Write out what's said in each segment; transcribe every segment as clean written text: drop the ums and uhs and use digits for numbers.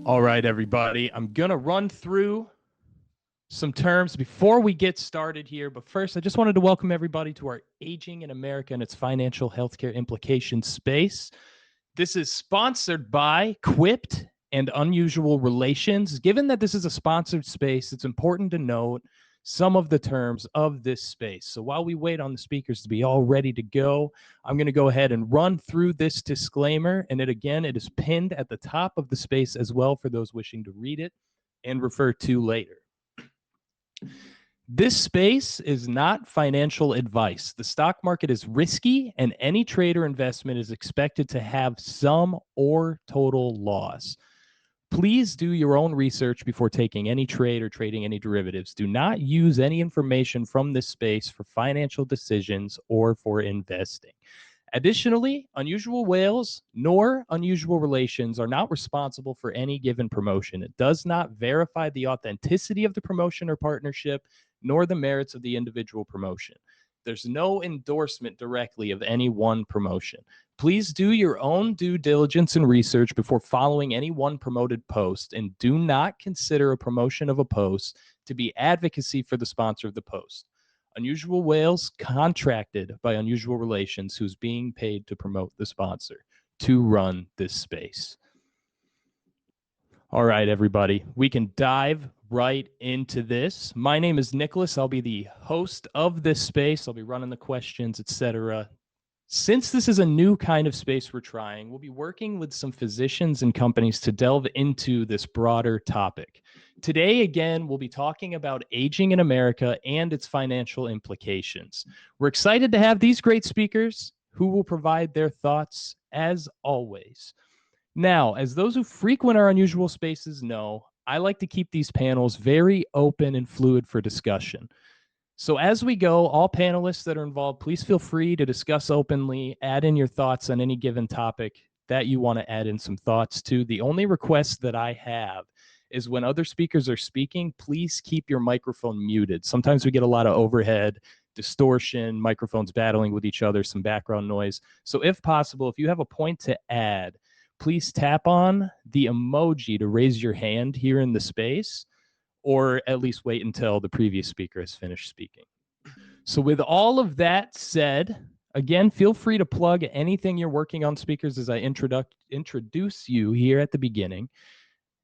All right, everybody. I'm going to run through some terms before we get started here. But first, I just wanted to welcome everybody to our Aging in America and its Financial Healthcare Implications space. This is sponsored by Quipt and Unusual Relations. Given that this is a sponsored space, it's important to note some of the terms of this space. So while we wait on the speakers to be all ready to go, I'm going to go ahead and run through this disclaimer. And it is pinned at the top of the space as well for those wishing to read it and refer to later. This space is not financial advice. The stock market is risky, and any trade or investment is expected to have some or total loss. Please do your own research before taking any trade or trading any derivatives. Do not use any information from this space for financial decisions or for investing. Additionally, Unusual Whales nor Unusual Relations are not responsible for any given promotion. It does not verify the authenticity of the promotion or partnership, nor the merits of the individual promotion. There's no endorsement directly of any one promotion. Please do your own due diligence and research before following any one promoted post, and do not consider a promotion of a post to be advocacy for the sponsor of the post. Unusual Whales contracted by Unusual Relations, who's being paid to promote the sponsor to run this space. All right, everybody, we can dive right into this. My name is Nicholas. I'll be the host of this space. I'll be running the questions, etc. Since this is a new kind of space we're trying, we'll be working with some physicians and companies to delve into this broader topic. Today, again, we'll be talking about aging in America and its financial implications. We're excited to have these great speakers who will provide their thoughts as always. Now, as those who frequent our unusual spaces know, I like to keep these panels very open and fluid for discussion. So as we go, all panelists that are involved, please feel free to discuss openly, add in your thoughts on any given topic that you want to add in some thoughts to. The only request that I have is when other speakers are speaking, please keep your microphone muted. Sometimes we get a lot of overhead, distortion, microphones battling with each other, some background noise. So if possible, if you have a point to add, please tap on the emoji to raise your hand here in the space, or at least wait until the previous speaker has finished speaking. So with all of that said, again, feel free to plug anything you're working on, speakers, as I introduce you here at the beginning.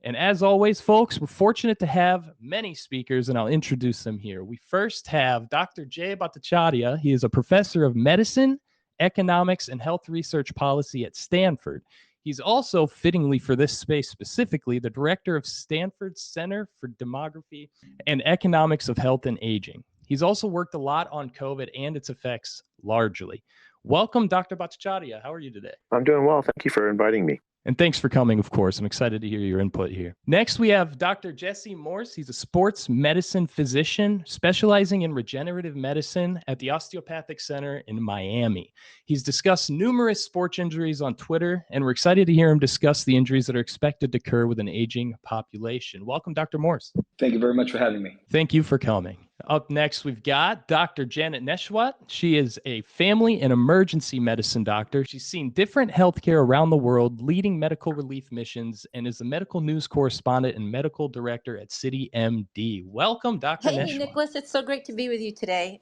And as always, folks, we're fortunate to have many speakers, and I'll introduce them here. We first have Dr. Jay Bhattacharya. He is a professor of medicine, economics, and health research policy at Stanford. He's also, fittingly for this space specifically, the director of Stanford's Center for Demography and Economics of Health and Aging. He's also worked a lot on COVID and its effects largely. Welcome, Dr. Bhattacharya. How are you today? I'm doing well. Thank you for inviting me. And thanks for coming, of course. I'm excited to hear your input here. Next, we have Dr. Jesse Morse. He's a sports medicine physician specializing in regenerative medicine at the Osteopathic Center in Miami. He's discussed numerous sports injuries on Twitter, and we're excited to hear him discuss the injuries that are expected to occur with an aging population. Welcome, Dr. Morse. Thank you very much for having me. Thank you for coming. Up next, we've got Dr. Janet Neshwat. She is a family and emergency medicine doctor. She's seen different healthcare around the world, leading medical relief missions, and is a medical news correspondent and medical director at City MD. Welcome, Dr. Neshwat. Hey, Nicholas, it's so great to be with you today.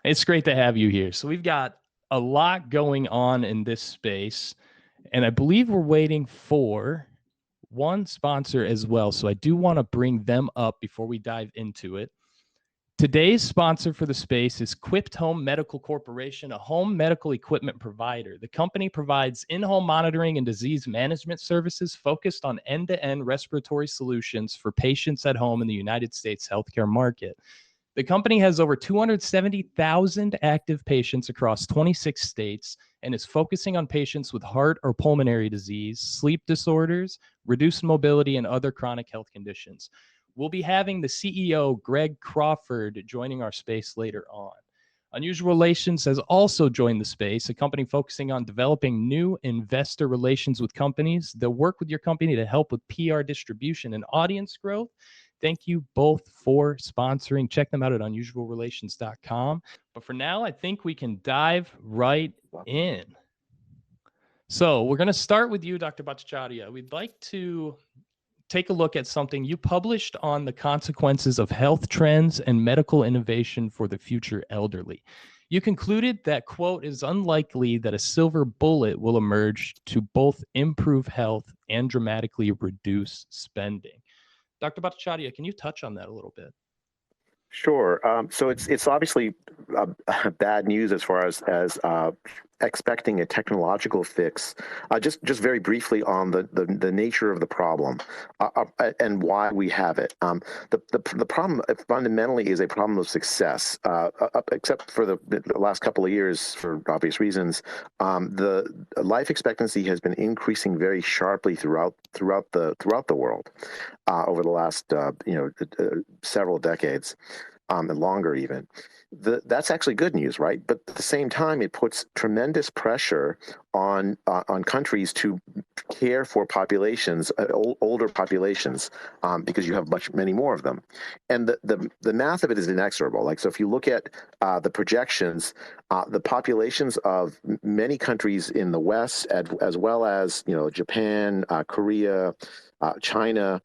It's great to have you here. So we've got a lot going on in this space, and I believe we're waiting for one sponsor as well. So I do want to bring them up before we dive into it. Today's sponsor for the space is Quipt Home Medical Corporation, a home medical equipment provider. The company provides in-home monitoring and disease management services focused on end-to-end respiratory solutions for patients at home in the United States healthcare market. The company has over 270,000 active patients across 26 states and is focusing on patients with heart or pulmonary disease, sleep disorders, reduced mobility, and other chronic health conditions. We'll be having the CEO, Greg Crawford, joining our space later on. Unusual Relations has also joined the space, a company focusing on developing new investor relations with companies. They'll work with your company to help with PR distribution and audience growth. Thank you both for sponsoring. Check them out at unusualrelations.com. But for now, I think we can dive right in. So we're going to start with you, Dr. Bhattacharya. We'd like to take a look at something you published on the consequences of health trends and medical innovation for the future elderly. You concluded that, quote, is unlikely that a silver bullet will emerge to both improve health and dramatically reduce spending. Dr. Bhattacharya, can you touch on that a little bit? Sure. So it's obviously bad news as far as expecting a technological fix. Just very briefly on the nature of the problem and why we have it. The problem fundamentally is a problem of success. Except for the last couple of years, for obvious reasons, the life expectancy has been increasing very sharply throughout the world over the last several decades. And longer even. That's actually good news, right? But at the same time, it puts tremendous pressure on countries to care for populations, older populations, because you have many more of them. And the math of it is inexorable. Like, so if you look at the projections, the populations of many countries in the West, as well as Japan, Korea, China,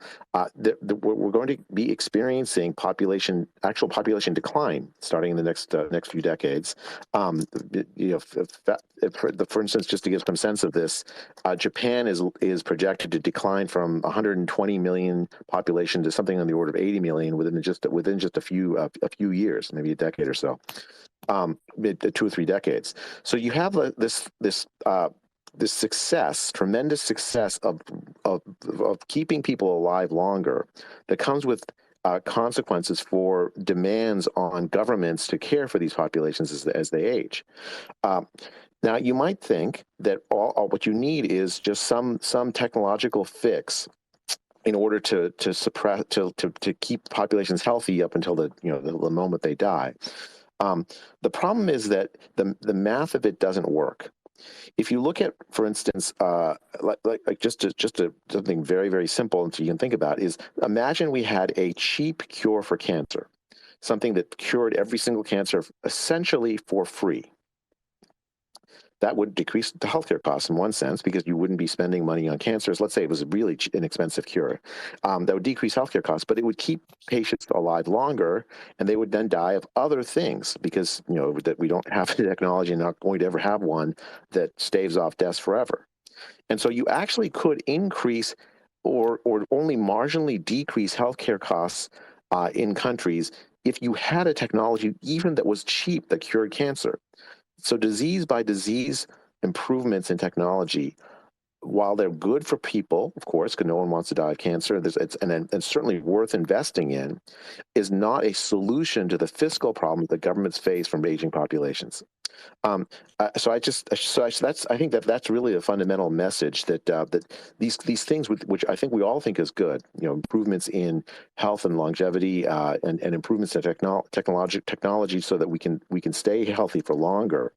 we're going to be experiencing actual population decline starting in the next few decades. For instance, just to give some sense of this, Japan is projected to decline from 120 million population to something on the order of 80 million within just a few years, maybe a decade or so, 2 or 3 decades. So you have this tremendous success of keeping people alive longer that comes with consequences for demands on governments to care for these populations as they age. Now, you might think that all what you need is just some technological fix in order to suppress to keep populations healthy up until the moment they die. The problem is that the math of it doesn't work. If you look at, for instance, just something very, very simple that you can think about is, imagine we had a cheap cure for cancer, something that cured every single cancer essentially for free. That would decrease the healthcare costs in one sense, because you wouldn't be spending money on cancers. Let's say it was a really inexpensive cure. That would decrease healthcare costs, but it would keep patients alive longer, and they would then die of other things because that we don't have the technology and not going to ever have one that staves off deaths forever. And so you actually could increase or only marginally decrease healthcare costs in countries if you had a technology even that was cheap that cured cancer. So disease by disease improvements in technology, while they're good for people, of course, because no one wants to die of cancer, and certainly worth investing in, is not a solution to the fiscal problems that governments face from aging populations. I think that's really a fundamental message that these things which I think we all think is good, improvements in health and longevity, and improvements in technology so that we can stay healthy for longer,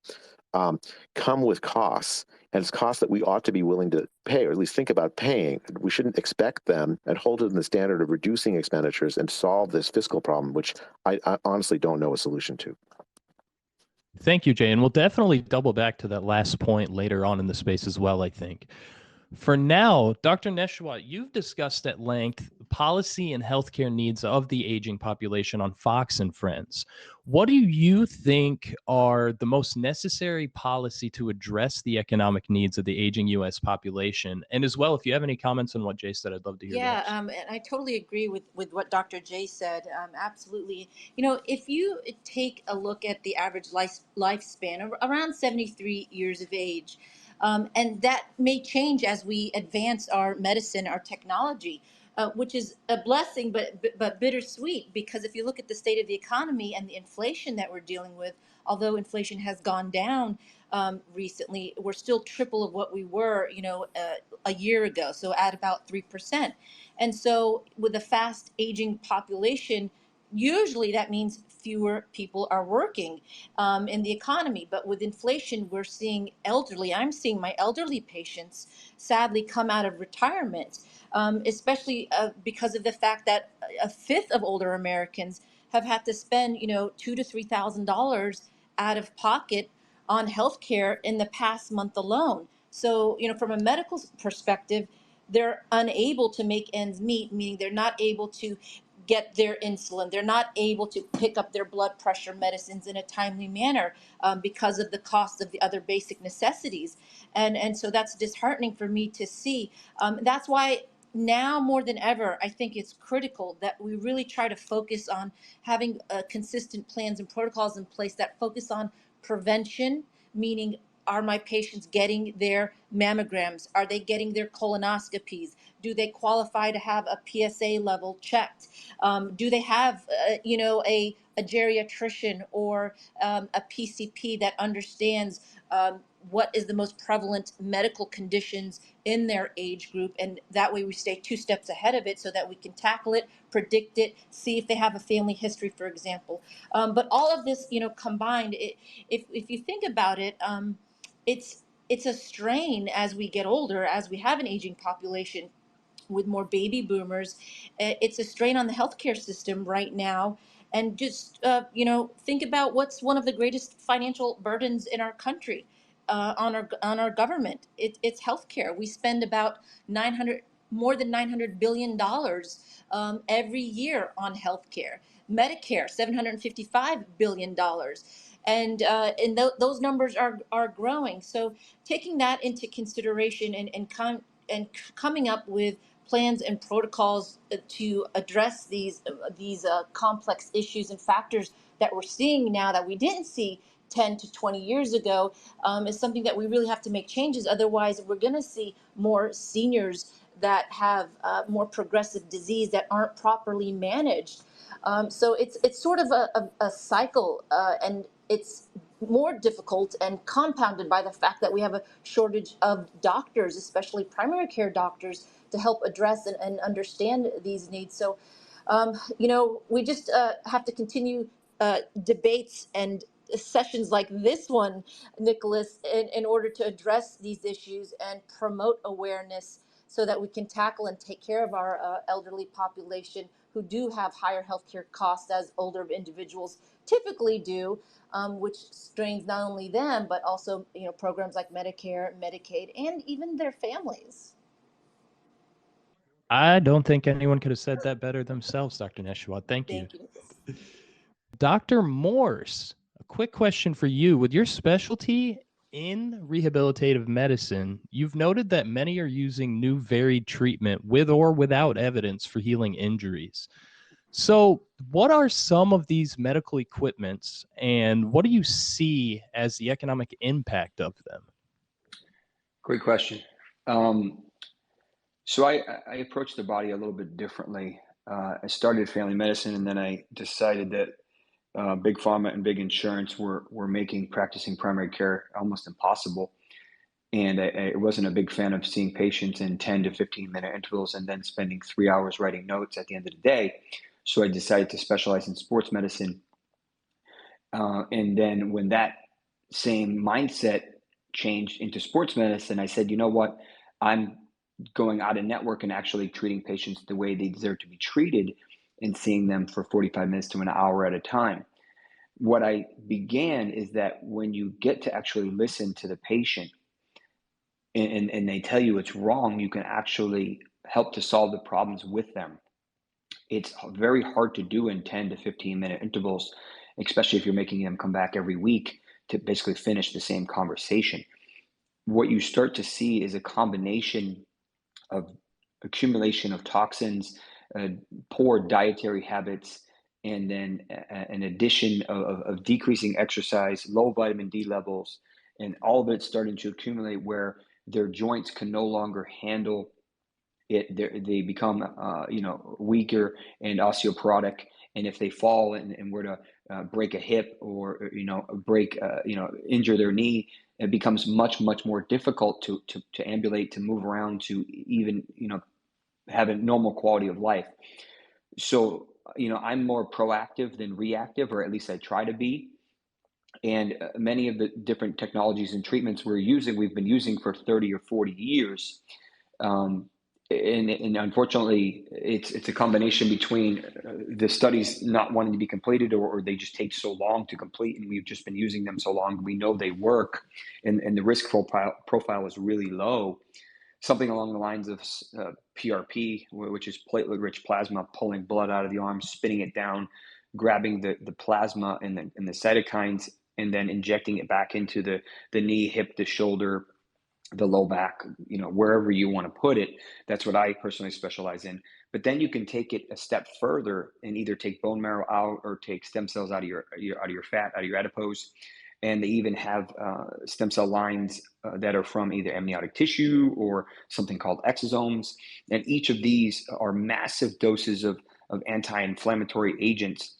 come with costs. And it's costs that we ought to be willing to pay, or at least think about paying. We shouldn't expect them and hold it in the standard of reducing expenditures and solve this fiscal problem, which I honestly don't know a solution to. Thank you, Jay. And we'll definitely double back to that last point later on in the space as well, I think. For now, Dr. Neshwat, you've discussed at length policy and healthcare needs of the aging population on Fox and Friends. What do you think are the most necessary policy to address the economic needs of the aging U.S. population? And as well, if you have any comments on what Jay said, I'd love to hear those. And I totally agree with what Dr. Jay said. Absolutely. If you take a look at the average lifespan of around 73 years of age, and that may change as we advance our medicine, our technology, which is a blessing, but bittersweet, because if you look at the state of the economy and the inflation that we're dealing with, although inflation has gone down recently, we're still triple of what we were, a year ago. So at about 3%. And so with a fast aging population, usually that means fewer people are working in the economy. But with inflation, we're seeing I'm seeing my elderly patients sadly come out of retirement, especially because of the fact that a fifth of older Americans have had to spend, $2,000 to $3,000 out of pocket on healthcare in the past month alone. So, from a medical perspective, they're unable to make ends meet, meaning they're not able to get their insulin. They're not able to pick up their blood pressure medicines in a timely manner because of the cost of the other basic necessities. And so that's disheartening for me to see. That's why now more than ever, I think it's critical that we really try to focus on having consistent plans and protocols in place that focus on prevention, meaning, are my patients getting their mammograms? Are they getting their colonoscopies? Do they qualify to have a PSA level checked? Do they have, a geriatrician or a PCP that understands what is the most prevalent medical conditions in their age group? And that way we stay 2 steps ahead of it so that we can tackle it, predict it, see if they have a family history, for example. But all of this, combined, if you think about it, it's a strain as we get older, as we have an aging population with more baby boomers. It's a strain on the healthcare system right now. And just, think about what's one of the greatest financial burdens in our country, on our government. It's healthcare. We spend about 900 more than $900 billion every year on healthcare. Medicare, $755 billion, and those numbers are growing. So taking that into consideration and coming up with plans and protocols to address these complex issues and factors that we're seeing now that we didn't see 10 to 20 years ago, is something that we really have to make changes. Otherwise, we're going to see more seniors that have more progressive disease that aren't properly managed. So it's sort of a cycle, and it's more difficult and compounded by the fact that we have a shortage of doctors, especially primary care doctors, to help address and understand these needs. So, we just have to continue debates and sessions like this one, Nicholas, in order to address these issues and promote awareness so that we can tackle and take care of our elderly population who do have higher healthcare costs, as older individuals typically do, which strains not only them, but also, programs like Medicare, Medicaid, and even their families. I don't think anyone could have said that better themselves, Dr. Neshawat. Thank you. Thank you, Nicholas. Dr. Morse, a quick question for you. With your specialty in rehabilitative medicine, you've noted that many are using new varied treatment with or without evidence for healing injuries. So what are some of these medical equipments, and what do you see as the economic impact of them? Great question. So I approached the body a little bit differently. I started family medicine, and then I decided that big pharma and big insurance were making practicing primary care almost impossible. And I wasn't a big fan of seeing patients in 10 to 15-minute intervals and then spending 3 hours writing notes at the end of the day. So I decided to specialize in sports medicine. And then when that same mindset changed into sports medicine, I said, you know what, I'm going out of network and actually treating patients the way they deserve to be treated and seeing them for 45 minutes to an hour at a time. What I began is that when you get to actually listen to the patient and they tell you it's wrong, you can actually help to solve the problems with them. It's very hard to do in 10 to 15-minute intervals, especially if you're making them come back every week to basically finish the same conversation. What you start to see is a combination of accumulation of toxins, poor dietary habits, and then an addition of decreasing exercise, low vitamin D levels, and all of it starting to accumulate where their joints can no longer handle it. They become weaker and osteoporotic, and if they fall and were to break a hip or injure their knee, it becomes much more difficult to ambulate, to move around, to even have a normal quality of life. So I'm more proactive than reactive, or at least I try to be. And many of the different technologies and treatments we've been using for 30 or 40 years. And unfortunately, it's a combination between the studies not wanting to be completed, or they just take so long to complete, and we've just been using them so long. We know they work, and the risk profile is really low. something along the lines of PRP, which is platelet-rich plasma, pulling blood out of the arm, spinning it down, grabbing the plasma and the cytokines, and then injecting it back into the knee, hip, the shoulder, the low back, wherever you want to put it. That's what I personally specialize in. But then you can take it a step further and either take bone marrow out or take stem cells out of your fat, out of your adipose. And they even have stem cell lines that are from either amniotic tissue or something called exosomes. And each of these are massive doses of anti-inflammatory agents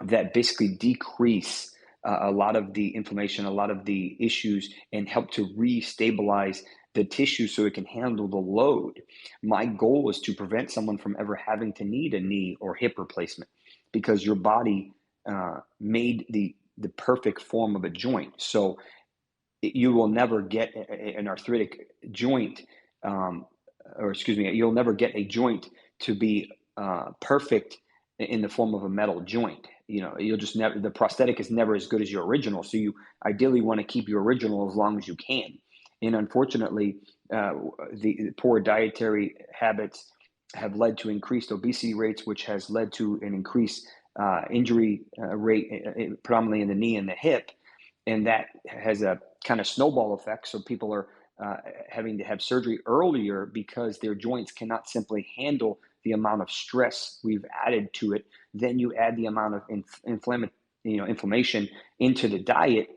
that basically decrease a lot of the inflammation, a lot of the issues, and help to re-stabilize the tissue so it can handle the load. My goal is to prevent someone from ever having to need a knee or hip replacement, because your body made the perfect form of a joint. So you will never get an arthritic joint, you'll never get a joint to be perfect in the form of a metal joint. You'll just never, the prosthetic is never as good as your original. So you ideally want to keep your original as long as you can. And unfortunately, the poor dietary habits have led to increased obesity rates, which has led to an increased injury rate, predominantly in the knee and the hip. And that has a kind of snowball effect. So people are having to have surgery earlier because their joints cannot simply handle the amount of stress we've added to it. Then you add the amount of inflammation into the diet,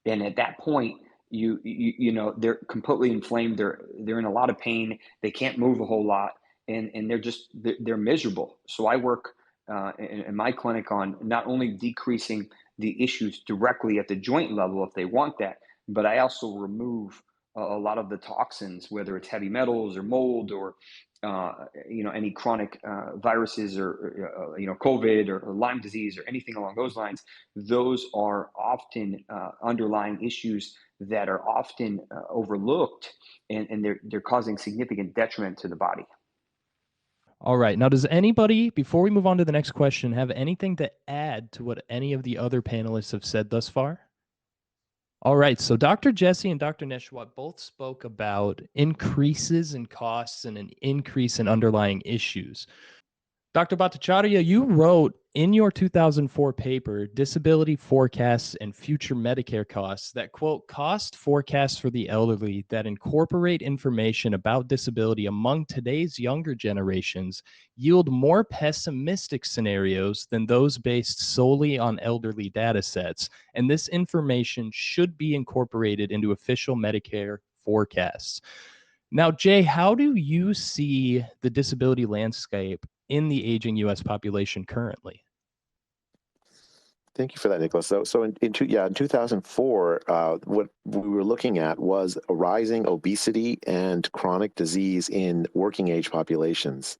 and at that point, they're completely inflamed. They're in a lot of pain. They can't move a whole lot, and they're miserable. So I work in my clinic on not only decreasing the issues directly at the joint level if they want that, but I also remove a lot of the toxins, whether it's heavy metals or mold or any chronic viruses or COVID or Lyme disease or anything along those lines. Those are often underlying issues that are often overlooked, and they're causing significant detriment to the body. All right. Now, does anybody, before we move on to the next question, have anything to add to what any of the other panelists have said thus far? All right. So Dr. Jesse and Dr. Neshwat both spoke about increases in costs and an increase in underlying issues. Dr. Bhattacharya, you wrote in your 2004 paper, Disability Forecasts and Future Medicare Costs, that, quote, cost forecasts for the elderly that incorporate information about disability among today's younger generations yield more pessimistic scenarios than those based solely on elderly data sets. And this information should be incorporated into official Medicare forecasts. Now, Jay, how do you see the disability landscape in the aging U.S. population currently? Thank you for that, Nicholas. So in 2004, what we were looking at was a rising obesity and chronic disease in working age populations.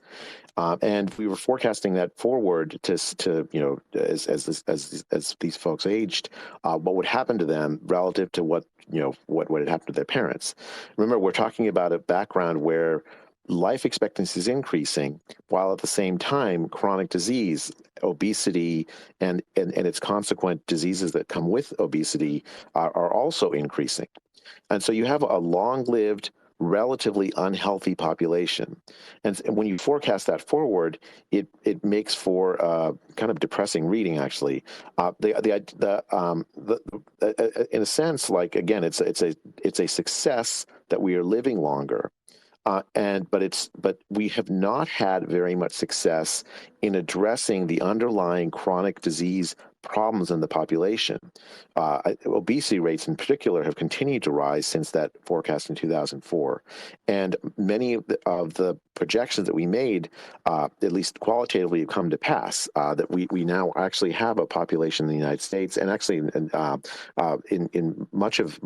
And we were forecasting that forward to as these folks aged, what would happen to them relative to what had happened to their parents. Remember, we're talking about a background where life expectancy is increasing, while at the same time, chronic disease, obesity, and its consequent diseases that come with obesity are also increasing. And so you have a long-lived, relatively unhealthy population. And when you forecast that forward, it makes for kind of depressing reading, actually. In a sense, like, again, it's a success that we are living longer. But we have not had very much success in addressing the underlying chronic disease problems in the population. Obesity rates in particular have continued to rise since that forecast in 2004. And many of the projections that we made, at least qualitatively, have come to pass, that we now actually have a population in the United States, and actually in much of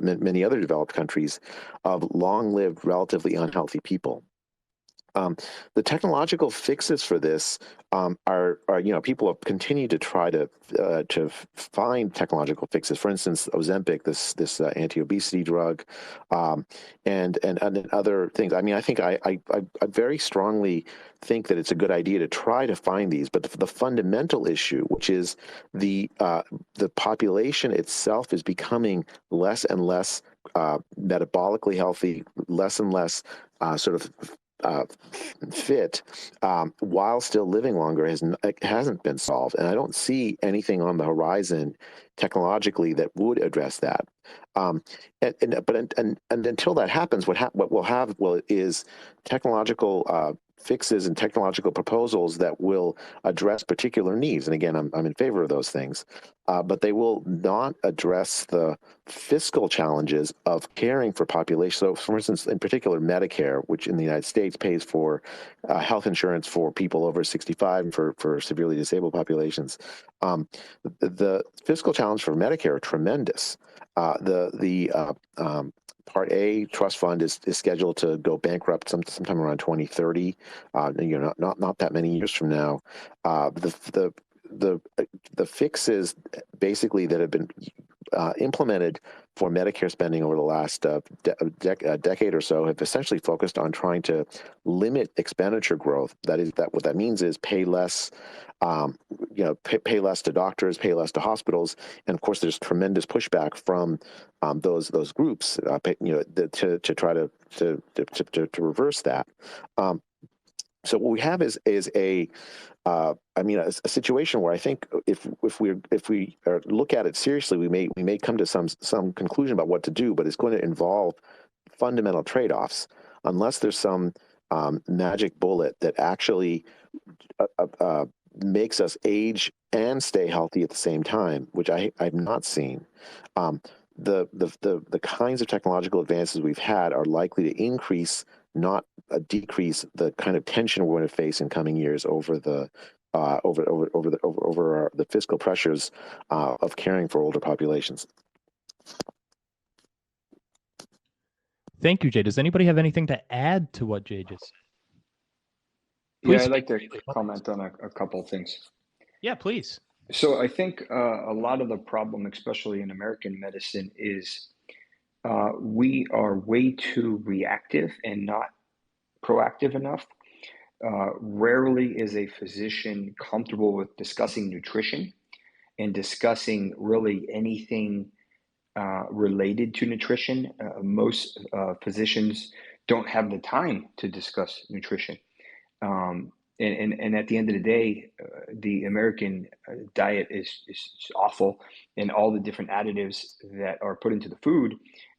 many other developed countries, of long-lived, relatively unhealthy people. The technological fixes for this are people have continued to try to find technological fixes. For instance, Ozempic, this anti-obesity drug, and other things. I mean, I think I very strongly think that it's a good idea to try to find these. But the fundamental issue, which is the population itself, is becoming less and less metabolically healthy, less and less fit, while still living longer hasn't been solved, and I don't see anything on the horizon technologically that would address that. And until that happens, what we'll have is technological fixes and technological proposals that will address particular needs. And again, I'm in favor of those things, but they will not address the fiscal challenges of caring for population. So, for instance, in particular, Medicare, which in the United States pays for health insurance for people over 65 for severely disabled populations. The fiscal challenge for Medicare are tremendous. Part A trust fund is scheduled to go bankrupt sometime around 2030. Not that many years from now. The fixes basically that have been implemented for Medicare spending over the last decade or so have essentially focused on trying to limit expenditure growth. What that means is pay less, pay less to doctors, pay less to hospitals, and of course there's tremendous pushback from those groups, to try to reverse that. So what we have is a situation where I think if we look at it seriously, we may come to some conclusion about what to do, but it's going to involve fundamental trade-offs unless there's some magic bullet that actually makes us age and stay healthy at the same time, which I've not seen. The kinds of technological advances we've had are likely to increase, not decrease, the kind of tension we're going to face in coming years over the fiscal pressures of caring for older populations. Thank you, Jay. Does anybody have anything to add to what Jay just said? Please, I'd like to comment on a couple of things. Yeah, please. So I think a lot of the problem, especially in American medicine, is we are way too reactive and not proactive enough. Rarely is a physician comfortable with discussing nutrition and discussing really anything related to nutrition. Most physicians don't have the time to discuss nutrition. And at the end of the day, the American diet is awful, and all the different additives that are put into the food,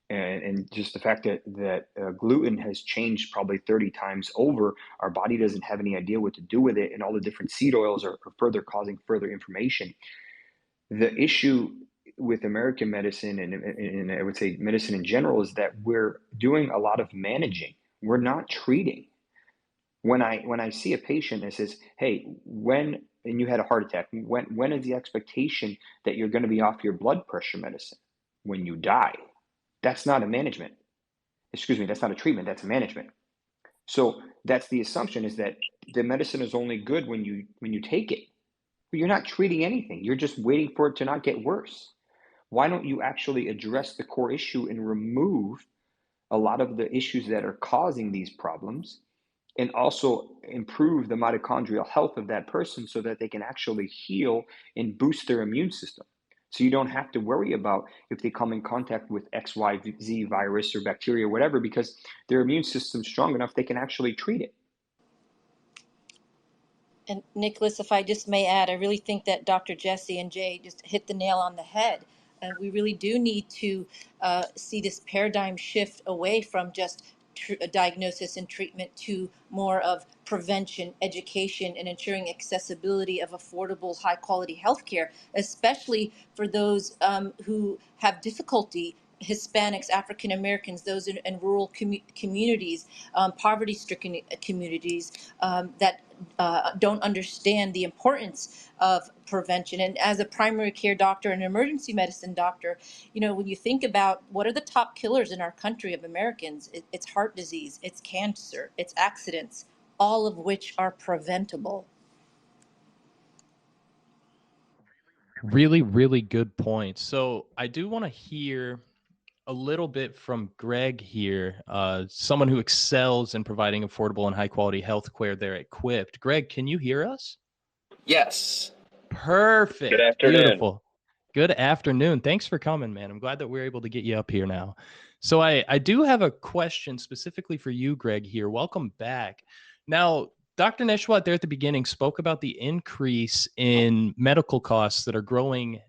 and just the fact that gluten has changed probably 30 times over. Our body doesn't have any idea what to do with it, and all the different seed oils are further causing further inflammation. The issue with American medicine, and I would say medicine in general, is that we're doing a lot of managing. We're not treating. When I see a patient that says, "Hey, and you had a heart attack, when is the expectation that you're going to be off your blood pressure medicine?" When you die. That's not a management. Excuse me, that's not a treatment, that's a management. So that's the assumption, is that the medicine is only good when you take it. But you're not treating anything. You're just waiting for it to not get worse. Why don't you actually address the core issue and remove a lot of the issues that are causing these problems, and also improve the mitochondrial health of that person so that they can actually heal and boost their immune system? So you don't have to worry about if they come in contact with XYZ virus or bacteria or whatever, because their immune system's strong enough, they can actually treat it. And Nicholas, if I just may add, I really think that Dr. Jesse and Jay just hit the nail on the head. And we really do need to see this paradigm shift away from just diagnosis and treatment to more of prevention, education, and ensuring accessibility of affordable, high quality healthcare, especially for those who have difficulty. Hispanics, African Americans, those in rural communities, poverty-stricken communities that don't understand the importance of prevention. And as a primary care doctor and emergency medicine doctor, when you think about what are the top killers in our country of Americans, it's heart disease, it's cancer, it's accidents, all of which are preventable. Really, really good point. So I do want to hear a little bit from Greg here, someone who excels in providing affordable and high quality health care there at Quipt. Greg, can you hear us? Yes. Perfect. Good afternoon. Beautiful. Good afternoon. Thanks for coming, man. I'm glad that we're able to get you up here now. So I do have a question specifically for you, Greg, here. Welcome back. Now, Dr. Neshwat there at the beginning spoke about the increase in medical costs that are growing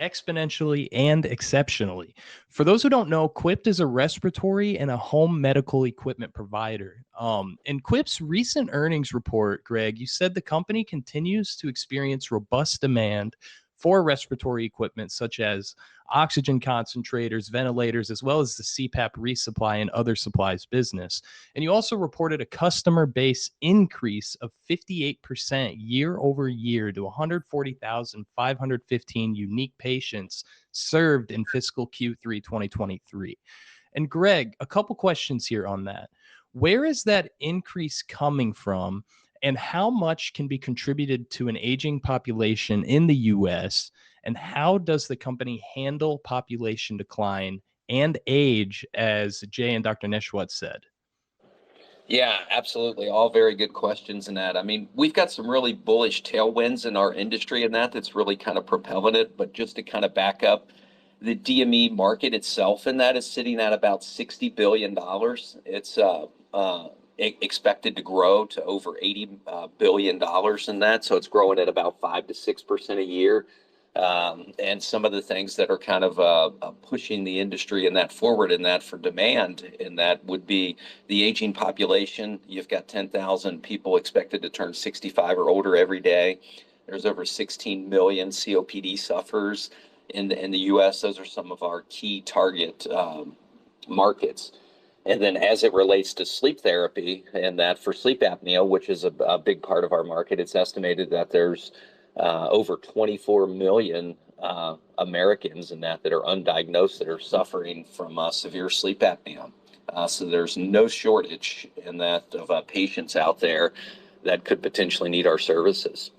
exponentially and exceptionally. For those who don't know, Quipt is a respiratory and a home medical equipment provider. In Quipt's recent earnings report, Greg, you said the company continues to experience robust demand for respiratory equipment such as oxygen concentrators, ventilators, as well as the CPAP resupply and other supplies business. And you also reported a customer base increase of 58% year over year to 140,515 unique patients served in fiscal Q3 2023. And Greg, a couple questions here on that. Where is that increase coming from, and how much can be contributed to an aging population in the US? And how does the company handle population decline and age, as Jay and Dr. Neshwat said? Yeah, absolutely. All very good questions in that. I mean, we've got some really bullish tailwinds in our industry and that's really kind of propelling it. But just to kind of back up, the DME market itself in that is sitting at about $60 billion. It's expected to grow to over $80 billion in that. So it's growing at about 5 to 6% a year. And some of the things that are kind of pushing the industry in that forward in that for demand in that would be the aging population. You've got 10,000 people expected to turn 65 or older every day. There's over 16 million COPD sufferers in the U.S. Those are some of our key target markets. And then as it relates to sleep therapy and that for sleep apnea, which is a big part of our market, it's estimated that there's over 24 million Americans in that are undiagnosed that are suffering from severe sleep apnea. So there's no shortage in that of patients out there that could potentially need our services.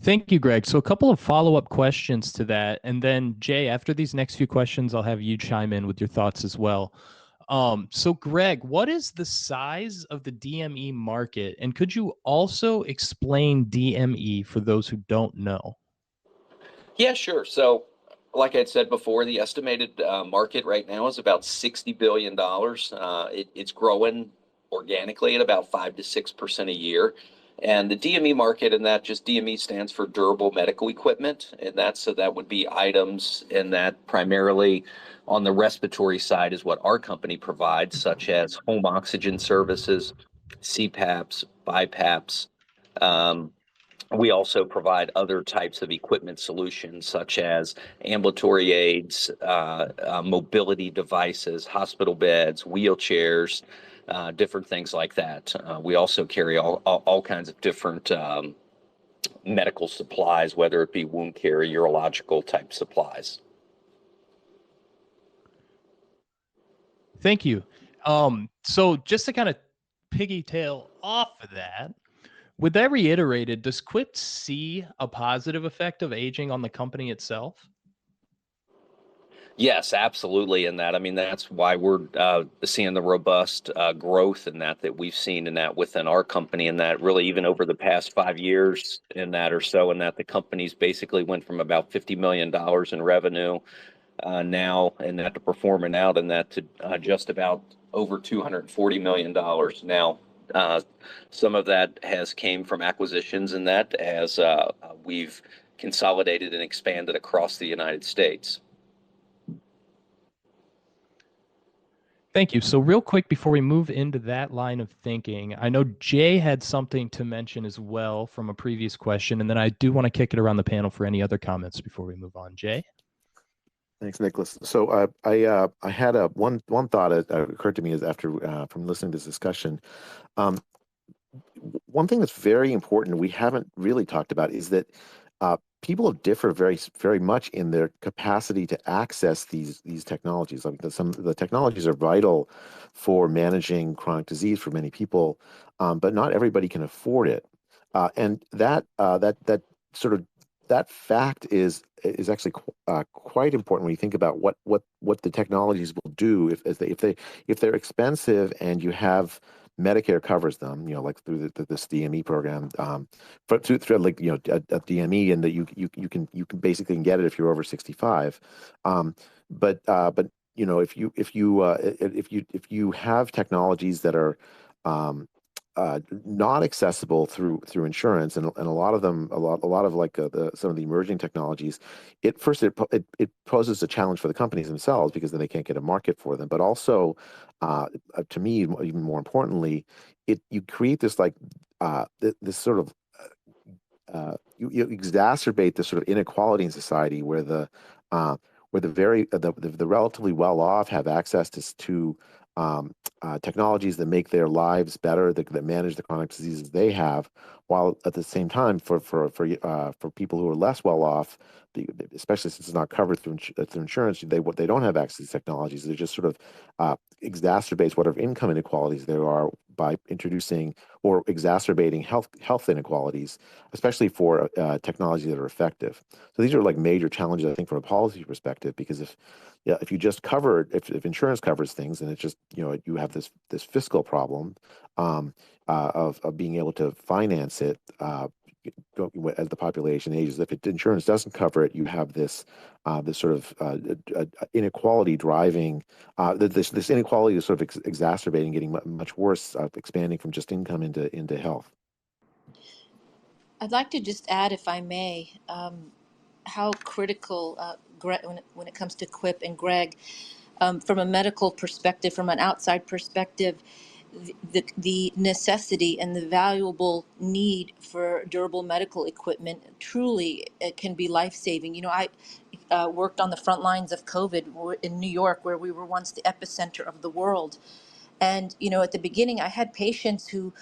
Thank you, Greg. So a couple of follow-up questions to that. And then Jay, after these next few questions, I'll have you chime in with your thoughts as well. So Greg, what is the size of the DME market? And could you also explain DME for those who don't know? Yeah, sure. So like I said before, the estimated market right now is about $60 billion. It's growing organically at about 5 to 6% a year. And the DME market, and that just DME stands for durable medical equipment. And that would be items and that primarily on the respiratory side is what our company provides, such as home oxygen services, CPAPs, BiPAPs. We also provide other types of equipment solutions, such as ambulatory aids, mobility devices, hospital beds, wheelchairs, different things like that. We also carry all kinds of different medical supplies, whether it be wound care, urological type supplies. Thank you. So just to kind of piggytail off of that, with that reiterated, does Quipt see a positive effect of aging on the company itself? Yes, absolutely. In that, I mean, that's why we're seeing the robust growth in that we've seen in that within our company, and that really even over the past 5 years in that or so, and that the company's basically went from about $50 million in revenue now, and that to performing out, and that to just about over $240 million now. Some of that has came from acquisitions, and that as we've consolidated and expanded across the United States. Thank you. So real quick before we move into that line of thinking, I know Jay had something to mention as well from a previous question, and then I do want to kick it around the panel for any other comments before we move on. Jay? Thanks, Nicholas. So I had one thought that occurred to me is after from listening to this discussion. One thing that's very important we haven't really talked about is that people differ very much in their capacity to access these technologies. I mean, some of the technologies are vital for managing chronic disease for many people, but not everybody can afford it. And that sort of that fact is actually quite important when you think about what the technologies will do if they're expensive and you have Medicare covers them, like through this DME program, through like a DME, and that you can basically get it if you're over 65. But if you have technologies that are not accessible through insurance, and a lot of them, a lot of like some of the emerging technologies, it poses a challenge for the companies themselves, because then they can't get a market for them. But also, to me, even more importantly, you create this like this sort of you exacerbate this sort of inequality in society, where the relatively well off have access to technologies that make their lives better, that manage the chronic diseases they have, while at the same time, for people who are less well off, especially since it's not covered through insurance, they don't have access to technologies. It just sort of exacerbates whatever income inequalities there are by introducing or exacerbating health inequalities, especially for technologies that are effective. So these are like major challenges, I think, from a policy perspective, because if you just cover if insurance covers things, and it's just you have this fiscal problem of being able to finance it as the population ages. If insurance doesn't cover it, you have this sort of inequality driving this inequality is sort of exacerbating, getting much worse, expanding from just income into health. I'd like to just add, if I may, how critical, when it comes to Quip and Greg, from a medical perspective, from an outside perspective, the necessity and the valuable need for durable medical equipment truly it can be life-saving. I worked on the front lines of COVID in New York, where we were once the epicenter of the world. And, at the beginning, I had patients who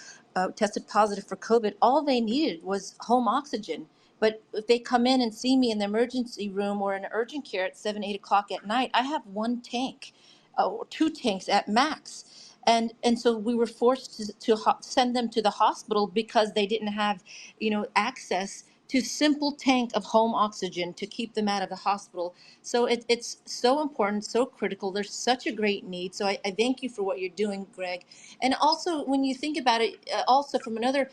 tested positive for COVID. All they needed was home oxygen. But if they come in and see me in the emergency room or in urgent care at 7, 8 o'clock at night, I have one tank or two tanks at max. And so we were forced to send them to the hospital because they didn't have, access to simple tank of home oxygen to keep them out of the hospital. So it's so important, so critical. There's such a great need. So I thank you for what you're doing, Greg. And also, when you think about it, also from another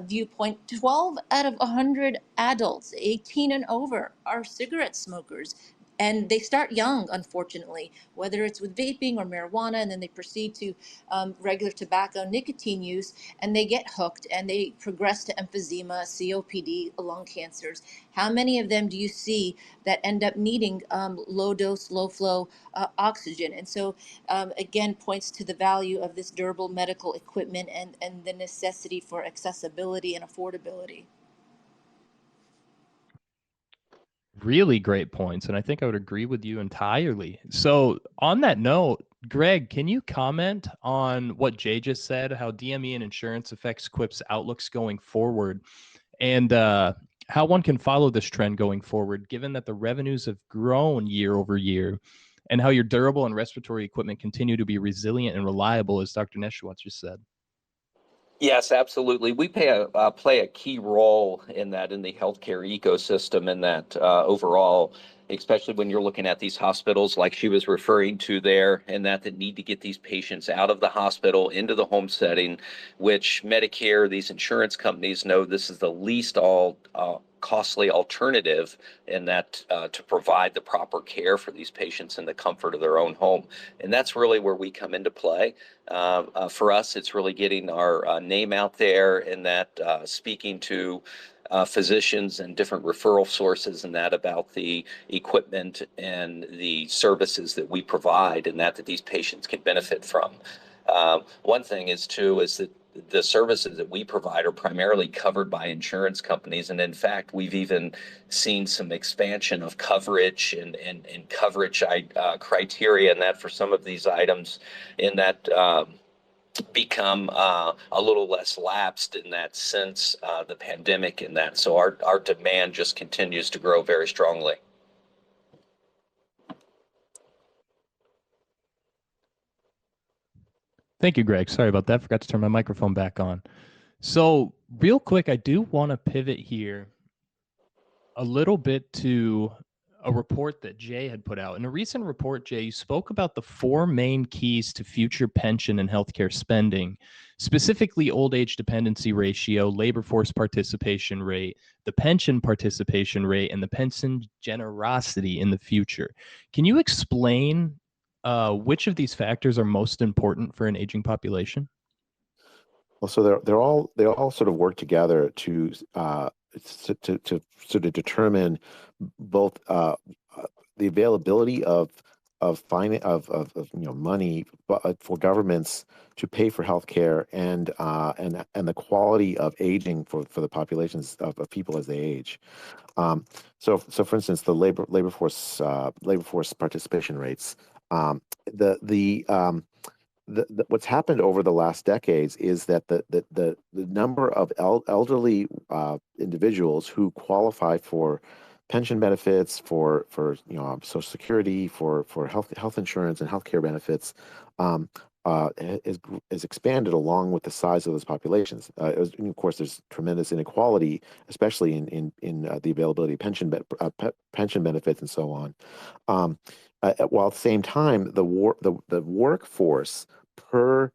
viewpoint, 12 out of 100 adults 18 and over are cigarette smokers. And they start young, unfortunately, whether it's with vaping or marijuana, and then they proceed to regular tobacco, nicotine use, and they get hooked and they progress to emphysema, COPD, lung cancers. How many of them do you see that end up needing low dose, low flow oxygen? And so, again, points to the value of this durable medical equipment and the necessity for accessibility and affordability. Really great points, and I think I would agree with you entirely. So on that note, Greg, can you comment on what Jay just said, how DME and insurance affects Quip's outlooks going forward, and how one can follow this trend going forward, given that the revenues have grown year over year, and how your durable and respiratory equipment continue to be resilient and reliable, as Dr. Neschwatz just said? Yes, absolutely. We play a key role in that, in the healthcare ecosystem, in that overall, especially when you're looking at these hospitals like she was referring to there, and that need to get these patients out of the hospital into the home setting, which Medicare, these insurance companies know this is the least costly alternative in that to provide the proper care for these patients in the comfort of their own home. And that's really where we come into play. For us, it's really getting our name out there, and that speaking to physicians and different referral sources, and that about the equipment and the services that we provide, and that these patients can benefit from. One thing is that the services that we provide are primarily covered by insurance companies. And in fact, we've even seen some expansion of coverage and coverage criteria, and that for some of these items, in that become a little less lapsed in that since the pandemic, in that. So our demand just continues to grow very strongly. Thank you, Greg. Sorry about that. Forgot to turn my microphone back on. So real quick, I do want to pivot here a little bit to a report that Jay had put out. In a recent report, Jay, you spoke about the 4 main keys to future pension and healthcare spending, specifically old age dependency ratio, labor force participation rate, the pension participation rate, and the pension generosity in the future. Can you explain which of these factors are most important for an aging population? Well, so they all sort of work together to sort of determine both the availability of money for governments to pay for healthcare and the quality of aging for the populations of people as they age. So for instance, the labor force participation rates. What's happened over the last decades is that the number of elderly individuals who qualify for pension benefits, for Social Security, for health insurance and healthcare benefits, is expanded along with the size of those populations. And of course, there's tremendous inequality, especially in the availability of pension benefits and so on. While at the same time, the workforce per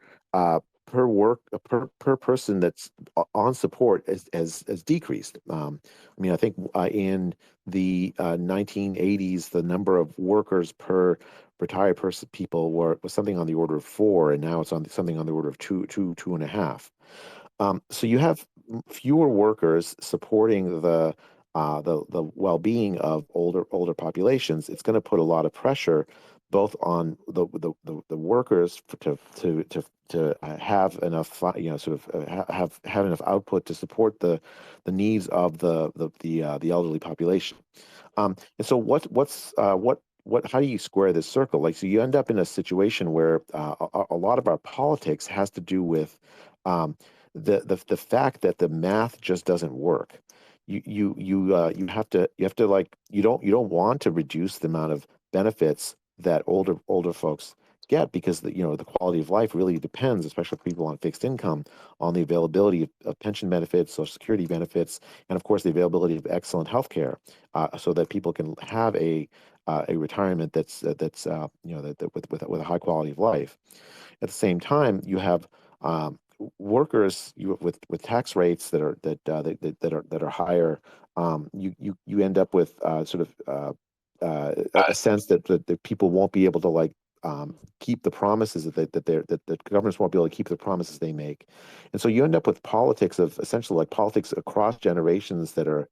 person that's on support has decreased. I mean, I think in the 1980s, the number of workers per retired people was something on the order of 4, and now it's on something on the order of 2.5. So you have fewer workers supporting the well-being of older populations. It's going to put a lot of pressure both on the workers to have enough have enough output to support the needs of the elderly population. And so how do you square this circle? So you end up in a situation where a lot of our politics has to do with the fact that the math just doesn't work. You don't want to reduce the amount of benefits that older folks get, because the quality of life really depends, especially for people on fixed income, on the availability of pension benefits, Social Security benefits, and of course the availability of excellent health care, so that people can have a retirement that's with a high quality of life. At the same time, you have workers with tax rates that are higher. You end up with a sense that people won't be able to keep the promises that governments won't be able to keep the promises they make, and so you end up with politics of essentially politics across generations that are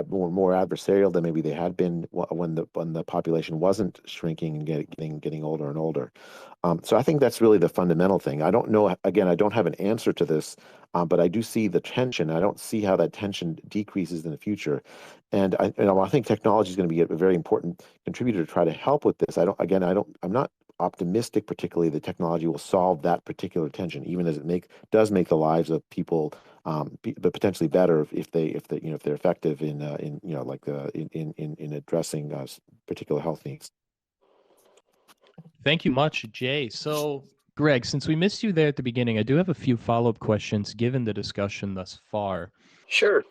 more adversarial than maybe they had been when the population wasn't shrinking and getting older and older. So I think that's really the fundamental thing. I don't know. Again, I don't have an answer to this, but I do see the tension. I don't see how that tension decreases in the future, and I think technology is going to be a very important contributor to try to help with this. I'm not optimistic particularly that technology will solve that particular tension, even as it does make the lives of people but potentially better if they're effective in addressing particular health needs. Thank you much, Jay. So, Greg, since we missed you there at the beginning, I do have a few follow-up questions given the discussion thus far. Sure.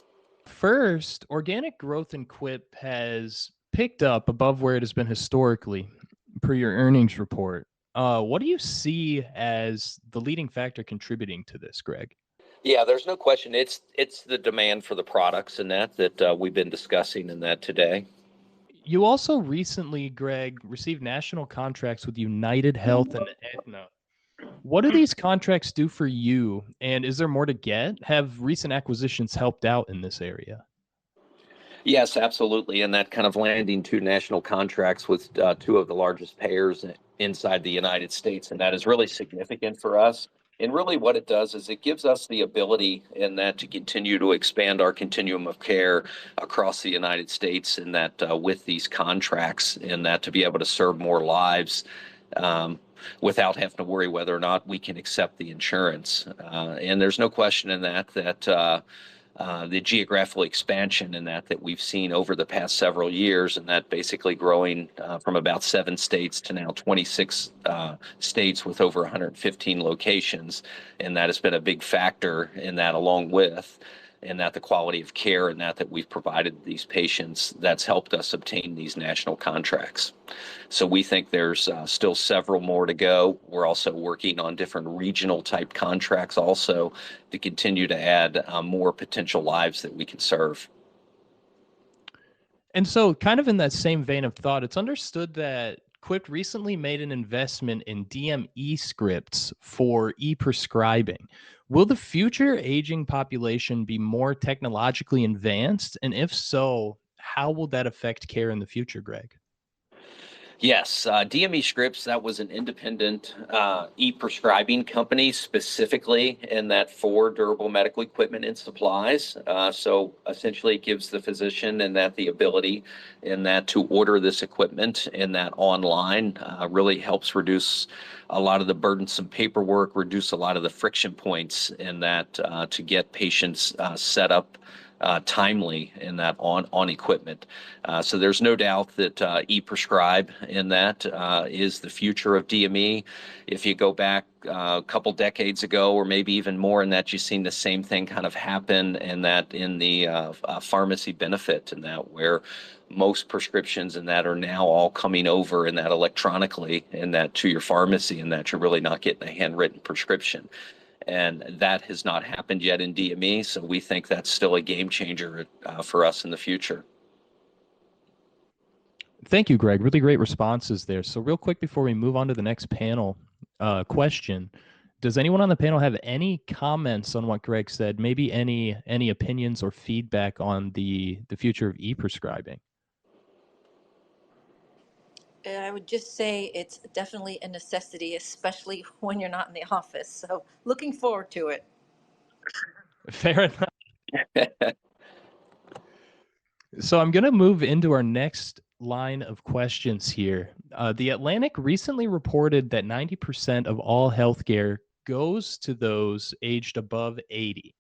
First, organic growth in QIP has picked up above where it has been historically, per your earnings report. What do you see as the leading factor contributing to this, Greg? Yeah, there's no question. It's the demand for the products and that we've been discussing in that today. You also recently, Greg, received national contracts with United Health and Aetna. What do these contracts do for you, and is there more to get? Have recent acquisitions helped out in this area? Yes, absolutely. And that kind of landing 2 national contracts with 2 of the largest payers inside the United States. And that is really significant for us. And really what it does is it gives us the ability in that to continue to expand our continuum of care across the United States, and that with these contracts, and that to be able to serve more lives without having to worry whether or not we can accept the insurance. And there's no question in that the geographical expansion in that we've seen over the past several years, and that basically growing from about 7 states to now 26 states with over 115 locations, and that has been a big factor in that, along with. and that the quality of care and that we've provided these patients, that's helped us obtain these national contracts. So we think there's still several more to go. We're also working on different regional type contracts also to continue to add more potential lives that we can serve. And so, kind of in that same vein of thought, it's understood that Quipt recently made an investment in DME scripts for e-prescribing. Will the future aging population be more technologically advanced? And if so, how will that affect care in the future, Greg? Yes, DME Scripts, that was an independent e-prescribing company specifically in that for durable medical equipment and supplies. So essentially it gives the physician and that the ability in that to order this equipment in that online really helps reduce a lot of the burdensome paperwork, reduce a lot of the friction points in that to get patients set up timely in that on equipment. So there's no doubt that e-prescribe in that is the future of DME. If you go back a couple decades ago, or maybe even more in that, you've seen the same thing kind of happen in that in the pharmacy benefit in that where most prescriptions in that are now all coming over in that electronically in that to your pharmacy and that you're really not getting a handwritten prescription. And that has not happened yet in DME, so we think that's still a game changer for us in the future. Thank you, Greg. Really great responses there. So real quick before we move on to the next panel question, does anyone on the panel have any comments on what Greg said? Maybe any opinions or feedback on the future of e-prescribing? I would just say it's definitely a necessity, especially when you're not in the office. So looking forward to it. Fair enough. So I'm going to move into our next line of questions here. The Atlantic recently reported that 90% of all healthcare goes to those aged above 80.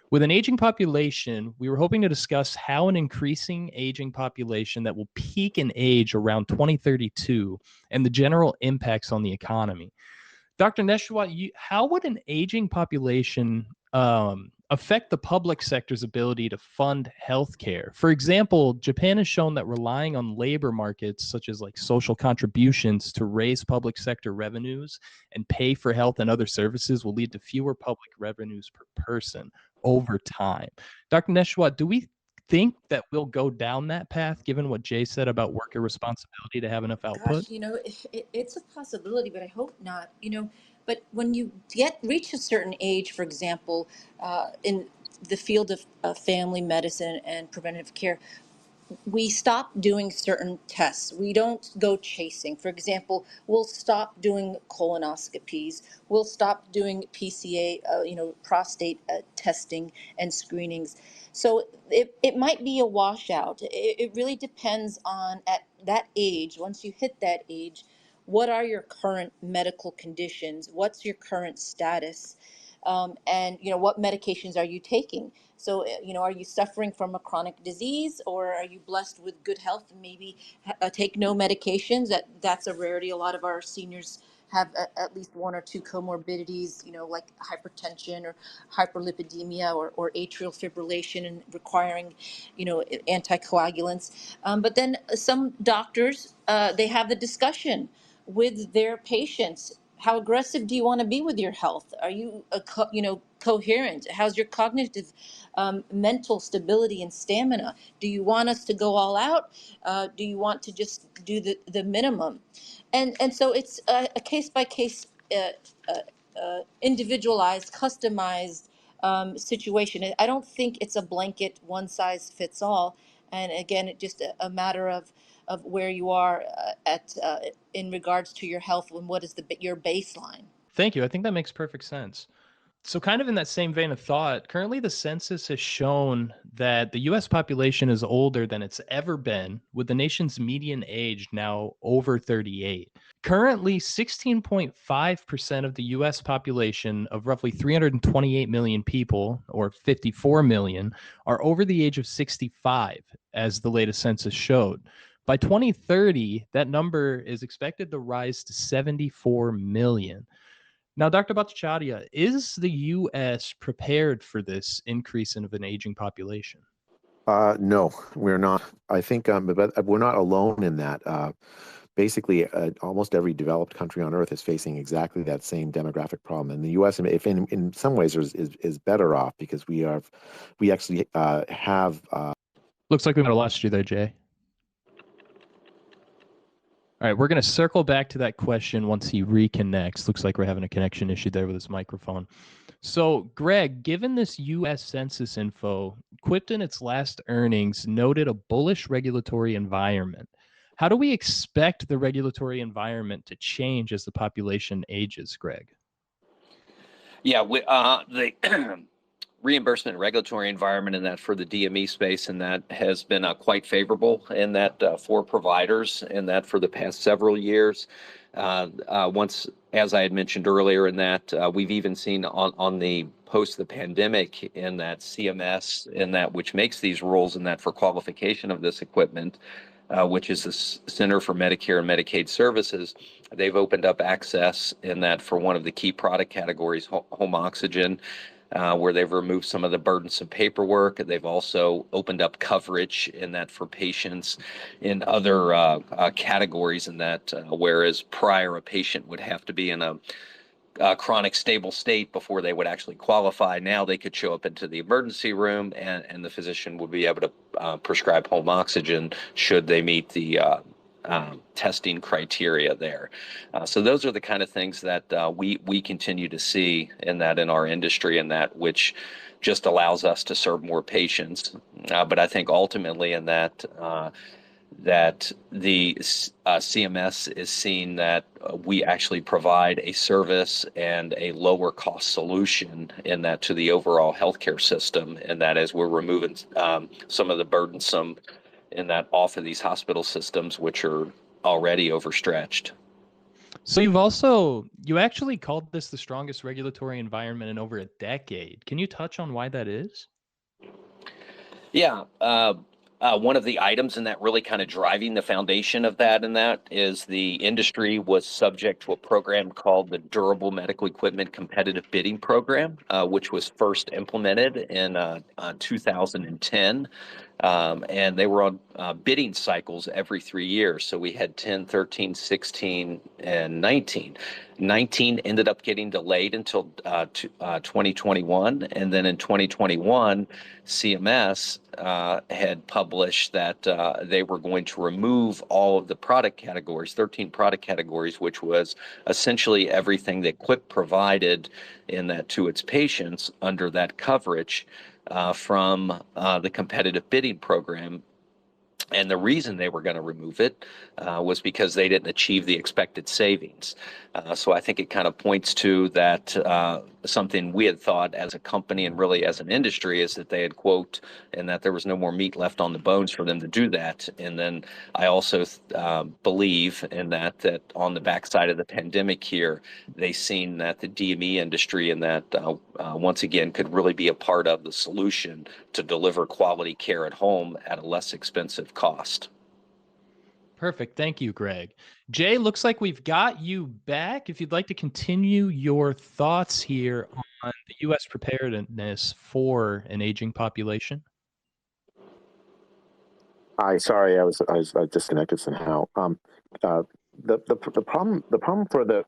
With an aging population, we were hoping to discuss how an increasing aging population that will peak in age around 2032 and the general impacts on the economy. Dr. Neshwat, how would an aging population affect the public sector's ability to fund healthcare? For example, Japan has shown that relying on labor markets such as like social contributions to raise public sector revenues and pay for health and other services will lead to fewer public revenues per person over time. Dr. Neshwat, do we think that we'll go down that path given what Jay said about worker responsibility to have enough output? Gosh, it's a possibility, but I hope not. But when you reach a certain age, for example, in the field of family medicine and preventative care, we stop doing certain tests. We don't go chasing. For example, we'll stop doing colonoscopies. We'll stop doing PCA, prostate testing and screenings. So it might be a washout. It really depends on at that age, once you hit that age, what are your current medical conditions? What's your current status? And what medications are you taking? So, are you suffering from a chronic disease, or are you blessed with good health and maybe take no medications? That's a rarity. A lot of our seniors have at least one or two comorbidities, like hypertension or hyperlipidemia or atrial fibrillation and requiring, anticoagulants. But then some doctors, they have the discussion with their patients. How aggressive do you want to be with your health? Are you, coherent? How's your cognitive, mental stability and stamina? Do you want us to go all out? Do you want to just do the minimum? And so it's a case by case, individualized, customized situation. I don't think it's a blanket one size fits all. And again, it's just a matter of where you are in regards to your health and what is your baseline. Thank you. I think that makes perfect sense. So kind of in that same vein of thought, currently the census has shown that the U.S. population is older than it's ever been, with the nation's median age now over 38. Currently, 16.5% of the U.S. population of roughly 328 million people, or 54 million, are over the age of 65, as the latest census showed. By 2030, that number is expected to rise to 74 million. Now, Dr. Bhattacharya, is the U.S. prepared for this increase of an aging population? No, we're not. I think, but we're not alone in that. Basically, almost every developed country on earth is facing exactly that same demographic problem. And the U.S., if in some ways, is better off because we actually have. Looks like we might have lost you there, Jay. All right, we're going to circle back to that question once he reconnects. Looks like we're having a connection issue there with his microphone. So, Greg, given this U.S. Census info, Quipt in its last earnings noted a bullish regulatory environment. How do we expect the regulatory environment to change as the population ages, Greg? Yeah, the reimbursement and regulatory environment in that for the DME space, and that has been quite favorable in that for providers, and that for the past several years. Once, as I had mentioned earlier, in that we've even seen on the post the pandemic in that CMS, in that which makes these rules, in that for qualification of this equipment, which is the Center for Medicare and Medicaid Services. They've opened up access in that for one of the key product categories, home oxygen, where they've removed some of the burdensome paperwork. They've also opened up coverage in that for patients in other categories, in that whereas prior a patient would have to be in a chronic stable state before they would actually qualify. Now they could show up into the emergency room, and the physician would be able to prescribe home oxygen should they meet the testing criteria there. So those are the kind of things that we continue to see in our industry, and that which just allows us to serve more patients. But I think ultimately in that the CMS is seeing that we actually provide a service and a lower cost solution in that to the overall healthcare system, and that as we're removing some of the burdensome in that off of these hospital systems, which are already overstretched. So you actually called this the strongest regulatory environment in over a decade. Can you touch on why that is? Yeah. One of the items in that really kind of driving the foundation of that, and that is the industry was subject to a program called the Durable Medical Equipment Competitive Bidding Program, which was first implemented in 2010. And they were on bidding cycles every 3 years. So we had 10, 13, 16, and 19. 19 ended up getting delayed until 2021. And then in 2021, CMS had published that they were going to remove all of the product categories, 13 product categories, which was essentially everything that Quipt provided in that to its patients under that coverage from the competitive bidding program. And the reason they were going to remove it was because they didn't achieve the expected savings. So I think it kind of points to that something we had thought as a company and really as an industry is that they had quote, and that there was no more meat left on the bones for them to do that. And then I also believe in that on the backside of the pandemic here, they seen that the DME industry and that once again could really be a part of the solution to deliver quality care at home at a less expensive cost. Perfect. Thank you, Greg. Jay, looks like we've got you back. If you'd like to continue your thoughts here on the U.S. preparedness for an aging population. Sorry, I was disconnected somehow. The problem for the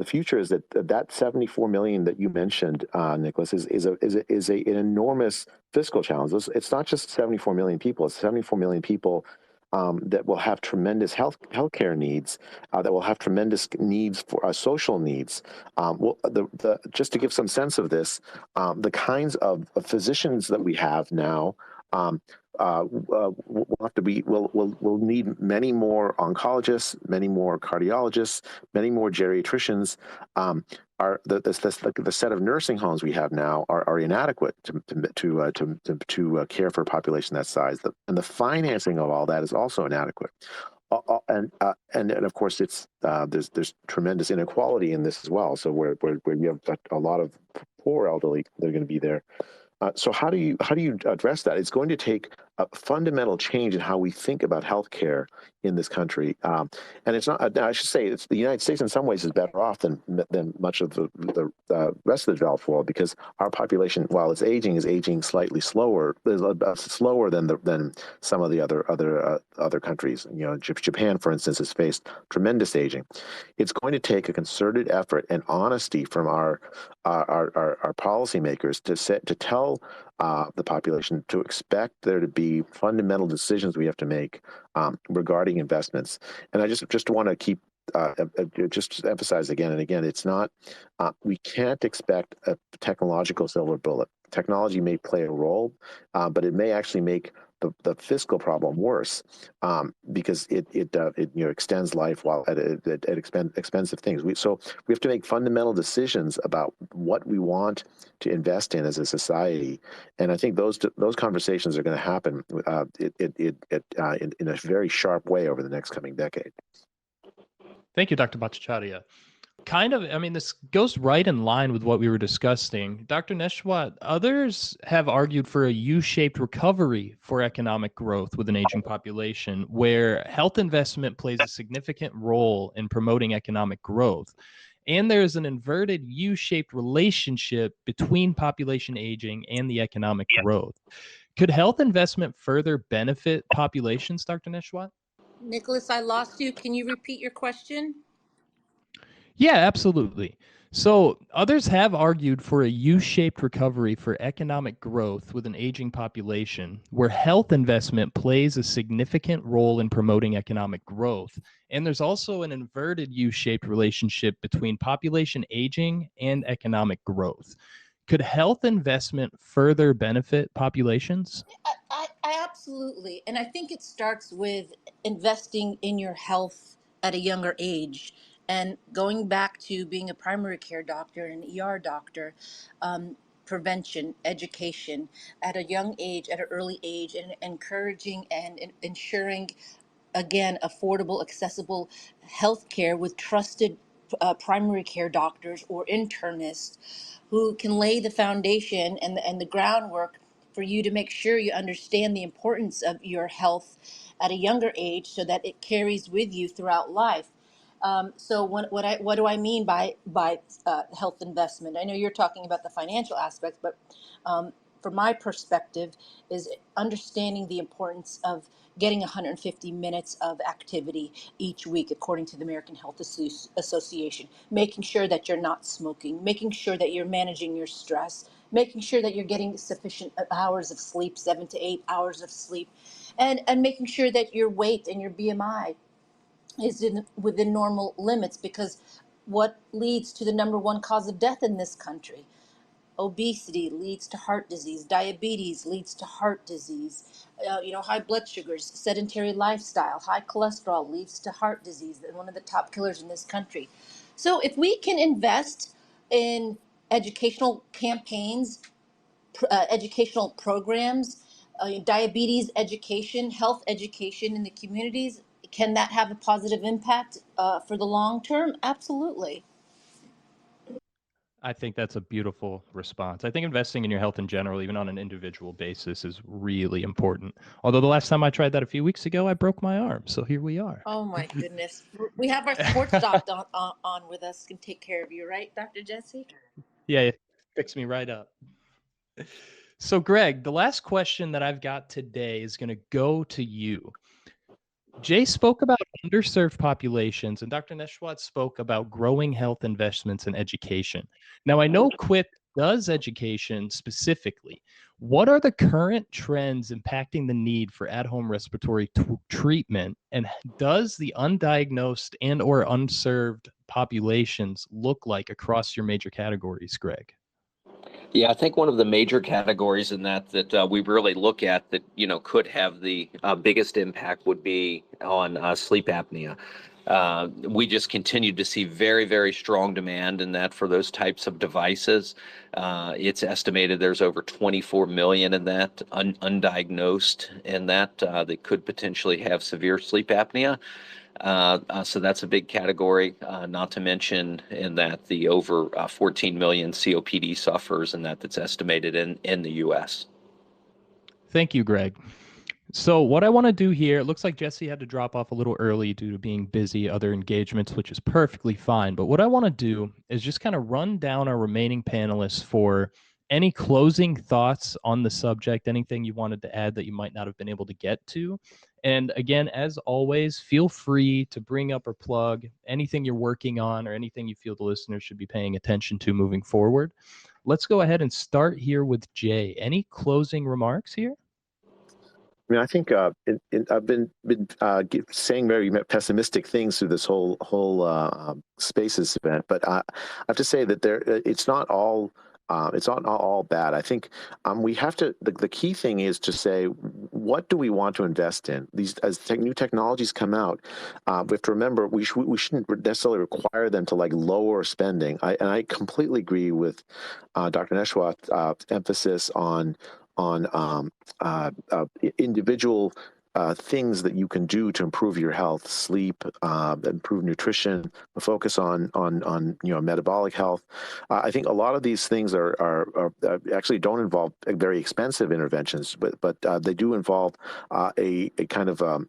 future is that 74 million that you mentioned, Nicholas, is an enormous fiscal challenge. It's not just 74 million people; it's 74 million people that will have tremendous healthcare needs, that will have tremendous needs for social needs. Just to give some sense of this, the kinds of physicians that we have now. We'll need many more oncologists, many more cardiologists, many more geriatricians. The set of nursing homes we have now are inadequate to care for a population that size, and the financing of all that is also inadequate. And of course, there's tremendous inequality in this as well. So where you have a lot of poor elderly, they're going to be there. So how do you address that? It's going to take a fundamental change in how we think about healthcare in this country. And it's not, I should say, it's the United States in some ways is better off than much of the rest of the developed world, because our population, while it's aging, is aging slightly slower, slower than some of the other countries. You know, Japan, for instance, has faced tremendous aging. It's going to take a concerted effort and honesty from our policymakers to tell the population to expect there to be fundamental decisions we have to make regarding investments. And I just want to keep just emphasize again and again, it's not, we can't expect a technological silver bullet. Technology may play a role, but it may actually make the fiscal problem worse, because it extends life while at expensive things. So we have to make fundamental decisions about what we want to invest in as a society, and I think those conversations are going to happen in a very sharp way over the next coming decade. Thank you, Dr. Bhattacharya. This goes right in line with what we were discussing. Dr. Neshwat, others have argued for a U-shaped recovery for economic growth with an aging population, where health investment plays a significant role in promoting economic growth. And there is an inverted U-shaped relationship between population aging and the economic growth. Could health investment further benefit populations, Dr. Neshwat? Nicholas, I lost you. Can you repeat your question? Yeah, absolutely. So others have argued for a U-shaped recovery for economic growth with an aging population, where health investment plays a significant role in promoting economic growth. And there's also an inverted U-shaped relationship between population aging and economic growth. Could health investment further benefit populations? I absolutely. And I think it starts with investing in your health at a younger age. And going back to being a primary care doctor and an ER doctor, prevention, education at a young age, at an early age, and encouraging and ensuring, again, affordable, accessible health care with trusted primary care doctors or internists who can lay the foundation and the groundwork for you to make sure you understand the importance of your health at a younger age so that it carries with you throughout life. So what do I mean by health investment? I know you're talking about the financial aspects, but from my perspective, is understanding the importance of getting 150 minutes of activity each week, according to the American Health Association, making sure that you're not smoking, making sure that you're managing your stress, making sure that you're getting sufficient hours of sleep, 7 to 8 hours of sleep, and making sure that your weight and your BMI is within normal limits, because what leads to the number one cause of death in this country? Obesity leads to heart disease. Diabetes leads to heart disease. High blood sugars, sedentary lifestyle, high cholesterol leads to heart disease, and one of the top killers in this country. So if we can invest in educational campaigns, educational programs, diabetes education, health education in the communities, can that have a positive impact for the long term? Absolutely. I think that's a beautiful response. I think investing in your health in general, even on an individual basis, is really important. Although the last time I tried that a few weeks ago, I broke my arm. So here we are. Oh my goodness. We have our sports doc on with us, can take care of you, right, Dr. Jesse? Yeah, it fixed me right up. So Greg, the last question that I've got today is going to go to you. Jay spoke about underserved populations, and Dr. Neshwat spoke about growing health investments in education. Now, I know QUIP does education specifically. What are the current trends impacting the need for at-home respiratory treatment, and does the undiagnosed and or unserved populations look like across your major categories, Greg? Yeah, I think one of the major categories in that we really look at that, could have the biggest impact would be on sleep apnea. We just continue to see very, very strong demand in that for those types of devices. It's estimated there's over 24 million in that undiagnosed in that could potentially have severe sleep apnea. So that's a big category, not to mention in that the over 14 million COPD sufferers, and that's estimated in the U.S. Thank you, Greg. So what I want to do here, it looks like Jesse had to drop off a little early due to being busy, other engagements, which is perfectly fine. But what I want to do is just kind of run down our remaining panelists for any closing thoughts on the subject, anything you wanted to add that you might not have been able to get to. And again, as always, feel free to bring up or plug anything you're working on or anything you feel the listeners should be paying attention to moving forward. Let's go ahead and start here with Jay. Any closing remarks here? I mean, I think I've been saying very pessimistic things through this whole Spaces event, but I have to say that it's not all bad. I think we have to. The key thing is to say, what do we want to invest in? As new technologies come out, we have to remember we shouldn't necessarily require them to like lower spending. I completely agree with Dr. Neshwat's emphasis on individual things that you can do to improve your health, sleep, improve nutrition, focus on metabolic health. I think a lot of these things are actually don't involve very expensive interventions, but they do involve a kind of a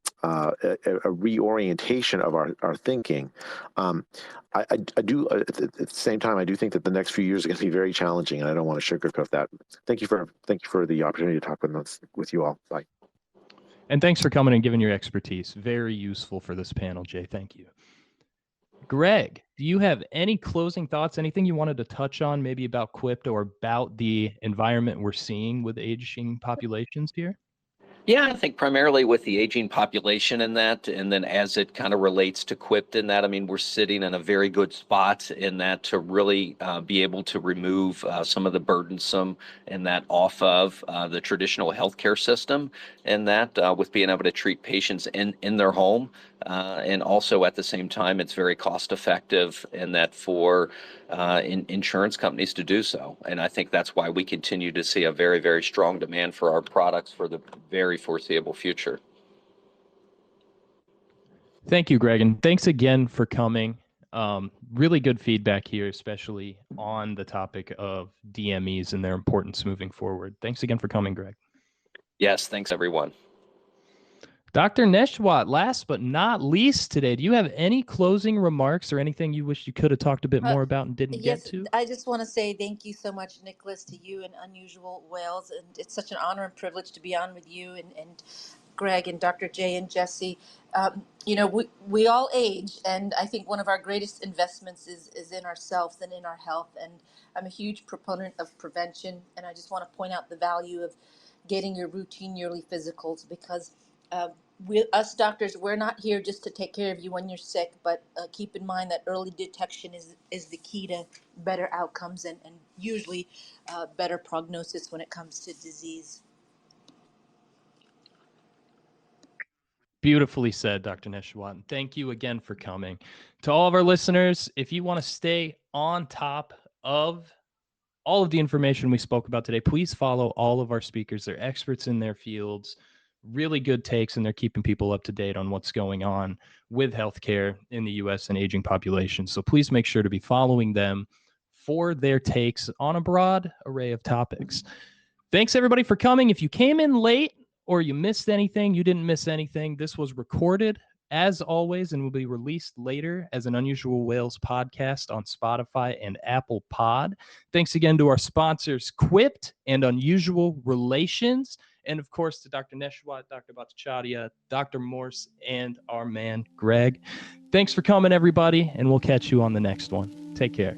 reorientation of our thinking. I do at the same time, I do think that the next few years are going to be very challenging, and I don't want to sugarcoat that. Thank you for the opportunity to talk with you all. Bye. And thanks for coming and giving your expertise. Very useful for this panel, Jay. Thank you. Greg, do you have any closing thoughts, anything you wanted to touch on, maybe about QIPT or about the environment we're seeing with aging populations here? Yeah, I think primarily with the aging population in that, and then as it kind of relates to QIPT in that, I mean, we're sitting in a very good spot in that to really be able to remove some of the burdensome in that off of the traditional healthcare system, and that with being able to treat patients in their home. And also at the same time, it's very cost effective in that for insurance companies to do so. And I think that's why we continue to see a very, very strong demand for our products for the very foreseeable future. Thank you, Greg. And thanks again for coming. Really good feedback here, especially on the topic of DMEs and their importance moving forward. Thanks again for coming, Greg. Yes, thanks, everyone. Dr. Neshwat, last but not least today, do you have any closing remarks or anything you wish you could have talked a bit more about and didn't get to? I just want to say thank you so much, Nicholas, to you and Unusual Whales. And it's such an honor and privilege to be on with you and Greg and Dr. J and Jesse. We all age, and I think one of our greatest investments is in ourselves and in our health. And I'm a huge proponent of prevention, and I just want to point out the value of getting your routine yearly physicals, because us doctors, we're not here just to take care of you when you're sick, but keep in mind that early detection is the key to better outcomes and usually better prognosis when it comes to disease. Beautifully said, Dr. Neshwat. Thank you again for coming. To all of our listeners, if you want to stay on top of all of the information we spoke about today, please follow all of our speakers. They're experts in their fields, really good takes, and they're keeping people up to date on what's going on with healthcare in the U.S. and aging population. So please make sure to be following them for their takes on a broad array of topics. Thanks, everybody, for coming. If you came in late or you missed anything, you didn't miss anything. This was recorded, as always, and will be released later as an Unusual Whales podcast on Spotify and Apple Pod. Thanks again to our sponsors, QIPT and Unusual Relations, and of course to Dr. Neshwat, Dr. Bhattacharya, Dr. Morse, and our man, Greg. Thanks for coming, everybody, and we'll catch you on the next one. Take care.